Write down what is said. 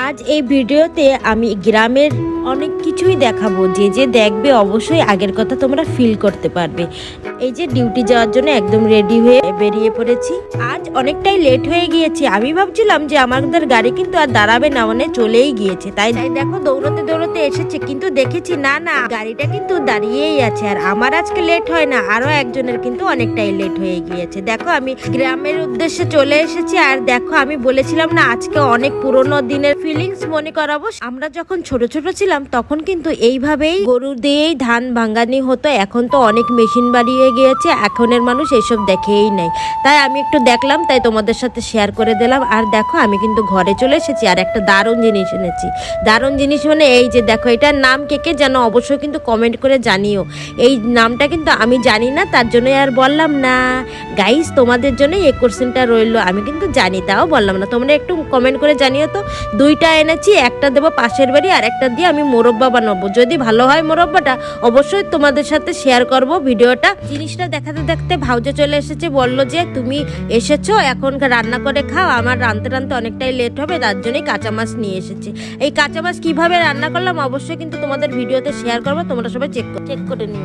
আজ এই ভিডিওতে আমি গ্রামের অনেক কিছুই দেখাবো, যে যে দেখবে অবশ্যই আগের কথা তোমরা ফিল করতে পারবে। এই যে ডিউটি যাওয়ার জন্য একদম রেডি হয়ে বেরিয়ে পড়েছি। আজ অনেকটাই লেট হয়ে গিয়েছে। আমি ভাবছিলাম যে আমাদের গাড়ি কিন্তু আর দাঁড়াবে না, মানে চলেই গিয়েছে। তাই দেখো দৌড়তে দৌড়তে এসেছে, কিন্তু দেখেছি না না গাড়িটা কিন্তু দাঁড়িয়েই আছে। আর আমার আজকে লেট হয় না, আরো একজনের কিন্তু অনেকটাই লেট হয়ে গিয়েছে। দেখো আমি গ্রামের উদ্দেশ্যে চলে এসেছি। আর দেখো আমি বলেছিলাম না আজকে অনেক পুরোনো দিনের ফিলিংস মনে করাবো। আমরা যখন ছোট ছোট ছিলাম তখন কিন্তু এইভাবেই গরু দিয়েই ধান ভাঙানি হতো। এখন তো অনেক মেশিন বাড়িয়ে গিয়েছে, এখনের মানুষ এসব দেখেই নাই। তাই আমি একটু দেখলাম, তাই তোমাদের সাথে শেয়ার করে দিলাম। আর দেখো আমি কিন্তু ঘরে চলে এসেছি আর একটা দারুণ জিনিস এনেছি। দারুণ জিনিস মানে এই যে দেখো, এটার নাম কে কে জানো অবশ্যই কিন্তু কমেন্ট করে জানিও। এই নামটা কিন্তু আমি জানি না, তার জন্য আর বললাম না। গাইস তোমাদের জন্য এই কোশ্চেনটা রইলো, আমি কিন্তু জানি তাও বললাম না। তোমরা একটু কমেন্ট করে জানিও তো। দুইটা এনেছি, একটা দেবো পাশের বাড়ি আর একটা দিয়ে আমি মোরব্বা বানাবো। যদি ভালো হয় মোরব্বাটা অবশ্যই তোমাদের সাথে শেয়ার করব ভিডিওটা। জিনিসটা দেখাতে দেখতে ভাউজে চলে এসেছে, বললো যে তুমি এসেছো এখন রান্না করে খাও। আমার রাঁধতে রাঁধতে অনেকটাই লেট হবে, তার জন্যই কাঁচা মাছ নিয়ে এসেছে। এই কাঁচা মাছ কিভাবে রান্না করলাম অবশ্যই কিন্তু তোমাদের ভিডিওতে শেয়ার করবো, তোমরা সবাই চেক করে নিও।